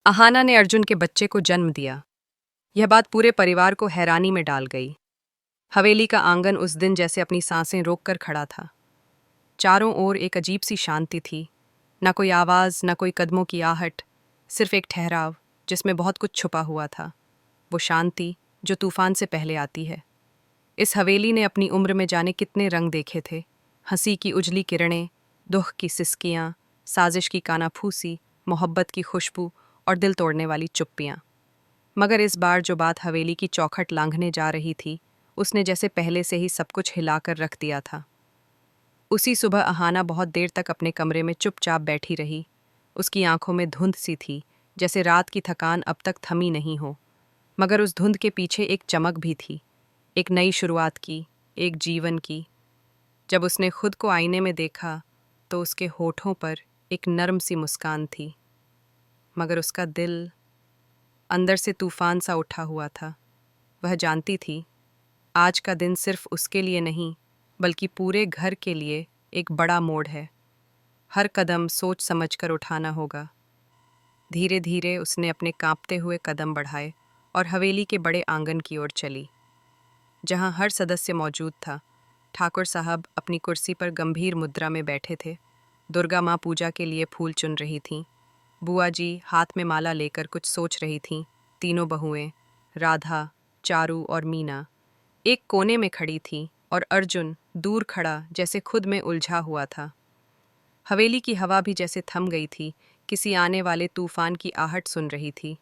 अहाना ने अर्जुन के बच्चे को जन्म दिया। यह बात पूरे परिवार को हैरानी में डाल गई। हवेली का आंगन उस दिन जैसे अपनी सांसें रोककर खड़ा था। चारों ओर एक अजीब सी शांति थी। न कोई आवाज़, न कोई कदमों की आहट, सिर्फ एक ठहराव जिसमें बहुत कुछ छुपा हुआ था। वो शांति जो तूफान से पहले आती है। इस हवेली ने अपनी उम्र में जाने कितने रंग देखे थे। हंसी की उजली किरणें, दुख की सिसकियाँ, साजिश की कानाफूसी, मोहब्बत की खुशबू और दिल तोड़ने वाली चुप्पियाँ। मगर इस बार जो बात हवेली की चौखट लांघने जा रही थी, उसने जैसे पहले से ही सब कुछ हिलाकर रख दिया था। उसी सुबह अहाना बहुत देर तक अपने कमरे में चुपचाप बैठी रही। उसकी आंखों में धुंध सी थी, जैसे रात की थकान अब तक थमी नहीं हो। मगर उस धुंध के पीछे एक चमक भी थी, एक नई शुरुआत की, एक जीवन की। जब उसने खुद को आईने में देखा तो उसके होठों पर एक नर्म सी मुस्कान थी, मगर उसका दिल अंदर से तूफान सा उठा हुआ था। वह जानती थी, आज का दिन सिर्फ उसके लिए नहीं, बल्कि पूरे घर के लिए एक बड़ा मोड़ है। हर कदम सोच समझकर उठाना होगा। धीरे धीरे उसने अपने कांपते हुए कदम बढ़ाए और हवेली के बड़े आंगन की ओर चली, जहां हर सदस्य मौजूद था। ठाकुर साहब अपनी कुर्सी पर गंभीर मुद्रा में बैठे थे। दुर्गा माँ पूजा के लिए फूल चुन रही थीं। बुआ जी हाथ में माला लेकर कुछ सोच रही थीं। तीनों बहुएं, राधा, चारू और मीना, एक कोने में खड़ी थीं और अर्जुन दूर खड़ा जैसे खुद में उलझा हुआ था। हवेली की हवा भी जैसे थम गई थी, किसी आने वाले तूफान की आहट सुन रही थी।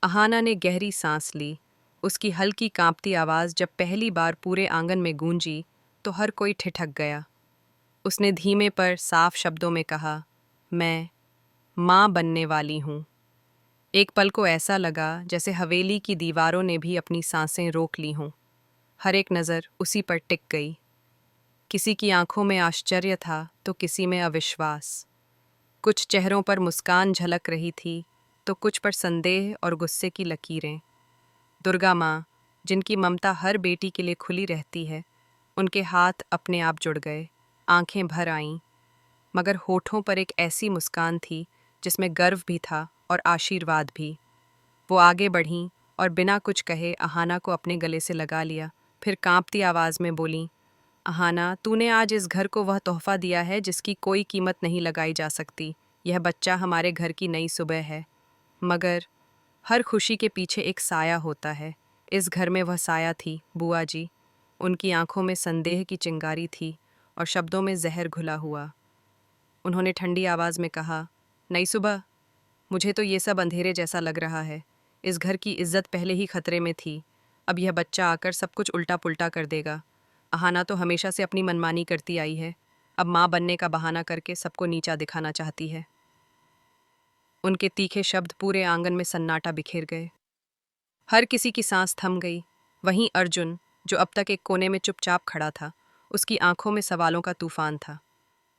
अहाना ने गहरी सांस ली। उसकी हल्की कांपती आवाज़ जब पहली बार पूरे आंगन में गूंजी तो हर कोई ठिठक गया। उसने धीमे पर साफ शब्दों में कहा, मैं माँ बनने वाली हूँ। एक पल को ऐसा लगा जैसे हवेली की दीवारों ने भी अपनी सांसें रोक ली हों। हर एक नज़र उसी पर टिक गई। किसी की आंखों में आश्चर्य था तो किसी में अविश्वास। कुछ चेहरों पर मुस्कान झलक रही थी तो कुछ पर संदेह और गुस्से की लकीरें। दुर्गा माँ, जिनकी ममता हर बेटी के लिए खुली रहती है, उनके हाथ अपने आप जुड़ गए, आंखें भर आईं। मगर होठों पर एक ऐसी मुस्कान थी जिसमें गर्व भी था और आशीर्वाद भी। वो आगे बढ़ीं और बिना कुछ कहे अहाना को अपने गले से लगा लिया। फिर कांपती आवाज़ में बोलीं, अहाना, तूने आज इस घर को वह तोहफा दिया है जिसकी कोई कीमत नहीं लगाई जा सकती। यह बच्चा हमारे घर की नई सुबह है। मगर हर खुशी के पीछे एक साया होता है। इस घर में वह साया थी बुआ जी। उनकी आंखों में संदेह की चिंगारी थी और शब्दों में जहर घुला हुआ। उन्होंने ठंडी आवाज़ में कहा, नई सुबह, मुझे तो ये सब अंधेरे जैसा लग रहा है। इस घर की इज्जत पहले ही खतरे में थी। अब यह बच्चा आकर सब कुछ उल्टा पुल्टा कर देगा। अहाना तो हमेशा से अपनी मनमानी करती आई है, अब माँ बनने का बहाना करके सबको नीचा दिखाना चाहती है। उनके तीखे शब्द पूरे आंगन में सन्नाटा बिखेर गए। हर किसी की सांस थम गई। वहीं अर्जुन, जो अब तक एक कोने में चुपचाप खड़ा था, उसकी आंखों में सवालों का तूफान था।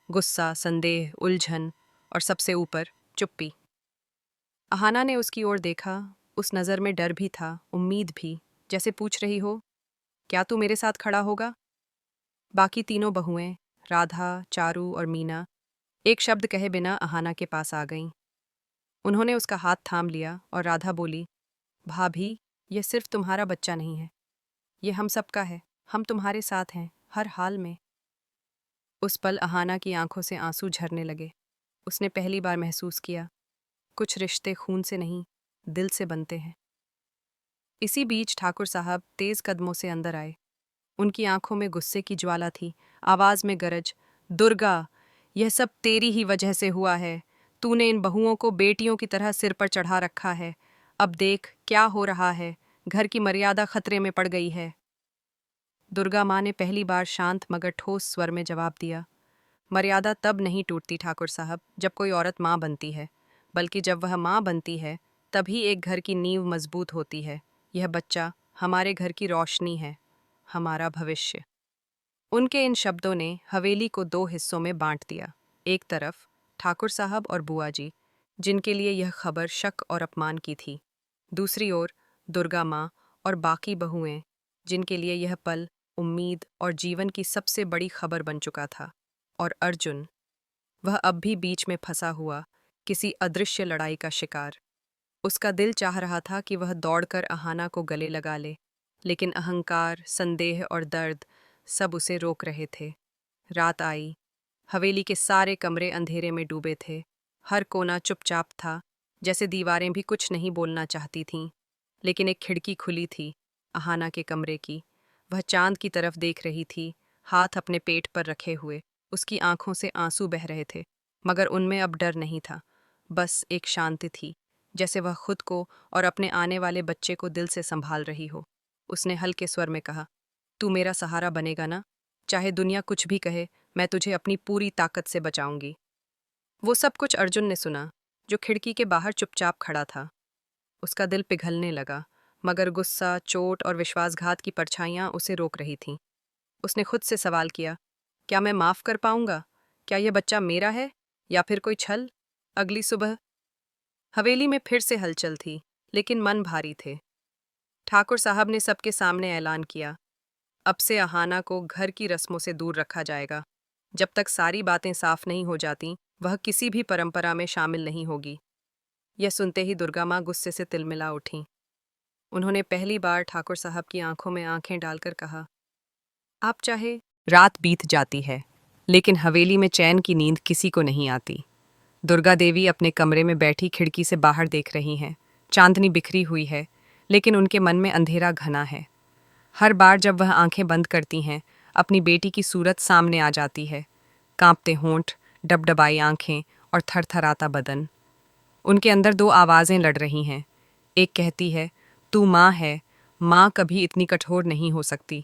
गुस्सा, संदेह, उलझन और सबसे ऊपर चुप्पी। अहाना ने उसकी ओर देखा। उस नज़र में डर भी था, उम्मीद भी, जैसे पूछ रही हो, क्या तू मेरे साथ खड़ा होगा? बाकी तीनों बहुएं, राधा, चारू और मीना, एक शब्द कहे बिना अहाना के पास आ गईं। उन्होंने उसका हाथ थाम लिया और राधा बोली, भाभी, यह सिर्फ तुम्हारा बच्चा नहीं है, ये हम सबका है। हम तुम्हारे साथ हैं, हर हाल में। उस पल अहाना की आंखों से आंसू झरने लगे। उसने पहली बार महसूस किया, कुछ रिश्ते खून से नहीं, दिल से बनते हैं। इसी बीच ठाकुर साहब तेज कदमों से अंदर आए। उनकी आंखों में गुस्से की ज्वाला थी, आवाज में गरज, दुर्गा, यह सब तेरी ही वजह से हुआ है। तूने इन बहुओं को बेटियों की तरह सिर पर चढ़ा रखा है। अब देख क्या हो रहा है, घर की मर्यादा खतरे में पड़ गई है। दुर्गा माँ ने पहली बार शांत मगर ठोस स्वर में जवाब दिया, मर्यादा तब नहीं टूटती ठाकुर साहब जब कोई औरत माँ बनती है, बल्कि जब वह माँ बनती है तभी एक घर की नींव मजबूत होती है। यह बच्चा हमारे घर की रोशनी है, हमारा भविष्य। उनके इन शब्दों ने हवेली को दो हिस्सों में बांट दिया। एक तरफ ठाकुर साहब और बुआ जी, जिनके लिए यह खबर शक और अपमान की थी। दूसरी ओर दुर्गा माँ और बाकी बहुएं, जिनके लिए यह पल उम्मीद और जीवन की सबसे बड़ी खबर बन चुका था। और अर्जुन, वह अब भी बीच में फंसा हुआ, किसी अदृश्य लड़ाई का शिकार। उसका दिल चाह रहा था कि वह दौड़कर अहाना को गले लगा ले, लेकिन अहंकार, संदेह और दर्द सब उसे रोक रहे थे। रात आई। हवेली के सारे कमरे अंधेरे में डूबे थे। हर कोना चुपचाप था, जैसे दीवारें भी कुछ नहीं बोलना चाहती थीं। लेकिन एक खिड़की खुली थी, अहाना के कमरे की। वह चांद की तरफ देख रही थी, हाथ अपने पेट पर रखे हुए। उसकी आंखों से आंसू बह रहे थे, मगर उनमें अब डर नहीं था, बस एक शांति थी, जैसे वह खुद को और अपने आने वाले बच्चे को दिल से संभाल रही हो। उसने हल्के स्वर में कहा, तू मेरा सहारा बनेगा ना? चाहे दुनिया कुछ भी कहे, मैं तुझे अपनी पूरी ताकत से बचाऊंगी। वो सब कुछ अर्जुन ने सुना, जो खिड़की के बाहर चुपचाप खड़ा था। उसका दिल पिघलने लगा, मगर गुस्सा, चोट और विश्वासघात की परछाइयां उसे रोक रही थीं। उसने खुद से सवाल किया, क्या मैं माफ कर पाऊंगा? क्या यह बच्चा मेरा है या फिर कोई छल? अगली सुबह हवेली में फिर से हलचल थी, लेकिन मन भारी थे। ठाकुर साहब ने सबके सामने ऐलान किया, अब से अहाना को घर की रस्मों से दूर रखा जाएगा। जब तक सारी बातें साफ नहीं हो जाती, वह किसी भी परंपरा में शामिल नहीं होगी। यह सुनते ही दुर्गा माँ गुस्से से तिलमिला उठीं। उन्होंने पहली बार ठाकुर साहब की आंखों में आंखें डालकर कहा, आप चाहे। रात बीत जाती है, लेकिन हवेली में चैन की नींद किसी को नहीं आती। दुर्गा देवी अपने कमरे में बैठी खिड़की से बाहर देख रही हैं। चांदनी बिखरी हुई है, लेकिन उनके मन में अंधेरा घना है। हर बार जब वह आंखें बंद करती हैं, अपनी बेटी की सूरत सामने आ जाती है। कांपते होंठ, डबडबाई आंखें और थरथराता बदन। उनके अंदर दो आवाज़ें लड़ रही हैं। एक कहती है, तू माँ है, माँ कभी इतनी कठोर नहीं हो सकती।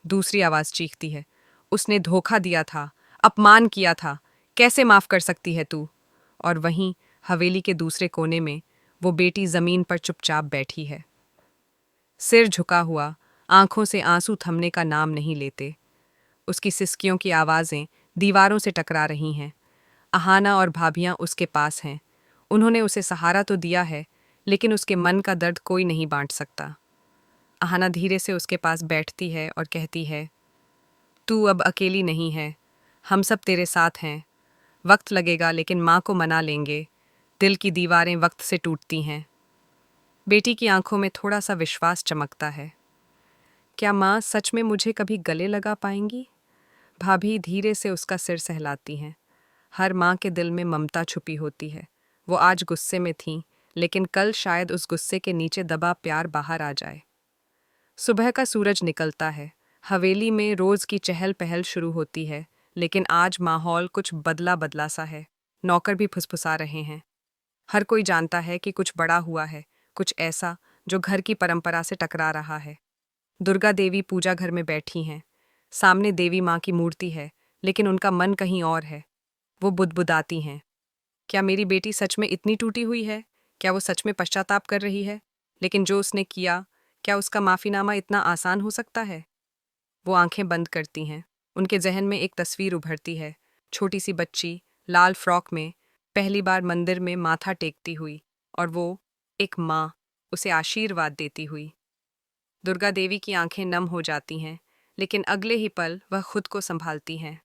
दूसरी आवाज़ चीखती है, उसने धोखा दिया था, अपमान किया था, कैसे माफ़ कर सकती है तू? और वहीं हवेली के दूसरे कोने में वो बेटी ज़मीन पर चुपचाप बैठी है, सिर झुका हुआ, आंखों से आंसू थमने का नाम नहीं लेते। उसकी सिसकियों की आवाज़ें दीवारों से टकरा रही हैं। अहाना और भाभियां उसके पास हैं। उन्होंने उसे सहारा तो दिया है, लेकिन उसके मन का दर्द कोई नहीं बांट सकता। अहाना धीरे से उसके पास बैठती है और कहती है, तू अब अकेली नहीं है, हम सब तेरे साथ हैं। वक्त लगेगा, लेकिन माँ को मना लेंगे। दिल की दीवारें वक्त से टूटती हैं। बेटी की आंखों में थोड़ा सा विश्वास चमकता है। क्या माँ सच में मुझे कभी गले लगा पाएंगी? भाभी धीरे से उसका सिर सहलाती हैं। हर माँ के दिल में ममता छुपी होती है। वो आज गुस्से में थीं, लेकिन कल शायद उस गुस्से के नीचे दबा प्यार बाहर आ जाए। सुबह का सूरज निकलता है। हवेली में रोज की चहल पहल शुरू होती है, लेकिन आज माहौल कुछ बदला बदला सा है। नौकर भी फुसफुसा रहे हैं। हर कोई जानता है कि कुछ बड़ा हुआ है, कुछ ऐसा जो घर की परंपरा से टकरा रहा है। दुर्गा देवी पूजा घर में बैठी हैं। सामने देवी माँ की मूर्ति है, लेकिन उनका मन कहीं और है। वो बुदबुदाती हैं, क्या मेरी बेटी सच में इतनी टूटी हुई है? क्या वो सच में पश्चाताप कर रही है? लेकिन जो उसने किया, क्या उसका माफीनामा इतना आसान हो सकता है? वो आंखें बंद करती हैं। उनके जहन में एक तस्वीर उभरती है, छोटी सी बच्ची लाल फ्रॉक में, पहली बार मंदिर में माथा टेकती हुई, और वो एक माँ उसे आशीर्वाद देती हुई। दुर्गा देवी की आंखें नम हो जाती हैं, लेकिन अगले ही पल वह खुद को संभालती हैं।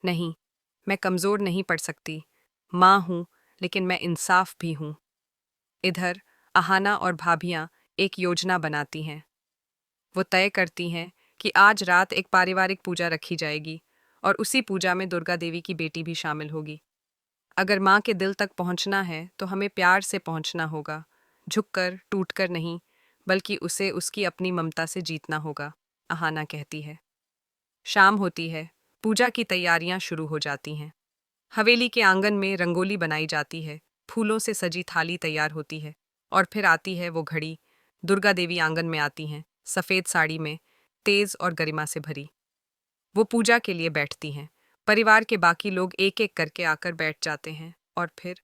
नहीं, मैं कमज़ोर नहीं पड़ सकती। माँ हूँ, लेकिन मैं इंसाफ भी हूँ। इधर अहाना और भाभियाँ एक योजना बनाती हैं। वो तय करती हैं कि आज रात एक पारिवारिक पूजा रखी जाएगी, और उसी पूजा में दुर्गा देवी की बेटी भी शामिल होगी। अगर माँ के दिल तक पहुँचना है, तो हमें प्यार से पहुँचना होगा, झुककर, टूटकर नहीं, बल्कि उसे उसकी अपनी ममता से जीतना होगा, अहाना कहती है। शाम होती है। पूजा की तैयारियां शुरू हो जाती हैं। हवेली के आंगन में रंगोली बनाई जाती है, फूलों से सजी थाली तैयार होती है, और फिर आती है वो घड़ी। दुर्गा देवी आंगन में आती हैं, सफ़ेद साड़ी में, तेज और गरिमा से भरी। वो पूजा के लिए बैठती हैं। परिवार के बाकी लोग एक एक करके आकर बैठ जाते हैं, और फिर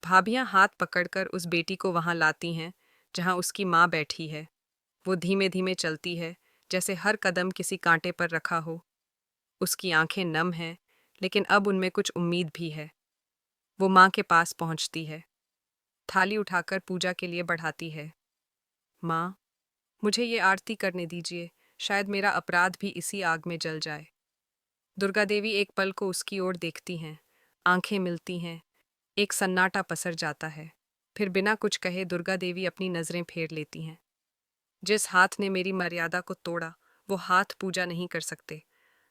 भाभियां हाथ पकड़कर उस बेटी को वहां लाती हैं जहां उसकी माँ बैठी है। वो धीमे धीमे चलती है, जैसे हर कदम किसी कांटे पर रखा हो। उसकी आंखें नम हैं, लेकिन अब उनमें कुछ उम्मीद भी है। वो माँ के पास पहुंचती है, थाली उठाकर पूजा के लिए बढ़ाती है। माँ, मुझे ये आरती करने दीजिए, शायद मेरा अपराध भी इसी आग में जल जाए। दुर्गा देवी एक पल को उसकी ओर देखती हैं, आंखें मिलती हैं, एक सन्नाटा पसर जाता है। फिर बिना कुछ कहे दुर्गा देवी अपनी नजरें फेर लेती हैं। जिस हाथ ने मेरी मर्यादा को तोड़ा, वो हाथ पूजा नहीं कर सकते।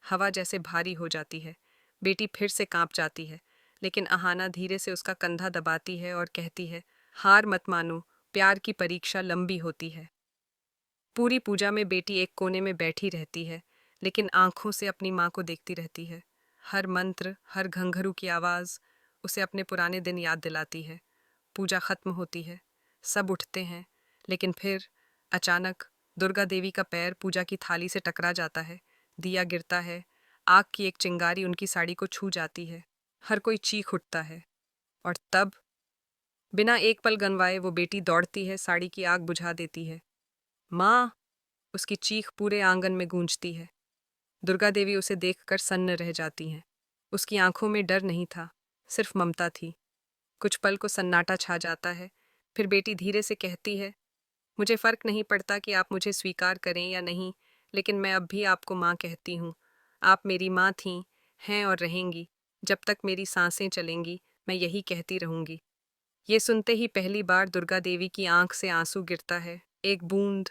हवा जैसे भारी हो जाती है। बेटी फिर से कांप जाती है, लेकिन अहाना धीरे से उसका कंधा दबाती है और कहती है, हार मत मानो, प्यार की परीक्षा लंबी होती है। पूरी पूजा में बेटी एक कोने में बैठी रहती है, लेकिन आंखों से अपनी माँ को देखती रहती है। हर मंत्र, हर घंघरू की आवाज़ उसे अपने पुराने दिन याद दिलाती है। पूजा खत्म होती है, सब उठते हैं, लेकिन फिर अचानक दुर्गा देवी का पैर पूजा की थाली से टकरा जाता है। दिया गिरता है, आग की एक चिंगारी उनकी साड़ी को छू जाती है। हर कोई चीख उठता है, और तब बिना एक पल गंवाए वो बेटी दौड़ती है, साड़ी की आग बुझा देती है। माँ! उसकी चीख पूरे आंगन में गूंजती है। दुर्गा देवी उसे देखकर सन्न रह जाती हैं। उसकी आंखों में डर नहीं था, सिर्फ ममता थी। कुछ पल को सन्नाटा छा जाता है, फिर बेटी धीरे से कहती है, मुझे फर्क नहीं पड़ता कि आप मुझे स्वीकार करें या नहीं, लेकिन मैं अब भी आपको माँ कहती हूँ। आप मेरी माँ थीं, हैं और रहेंगी। जब तक मेरी सांसें चलेंगी, मैं यही कहती रहूंगी। ये सुनते ही पहली बार दुर्गा देवी की आंख से आंसू गिरता है, एक बूंद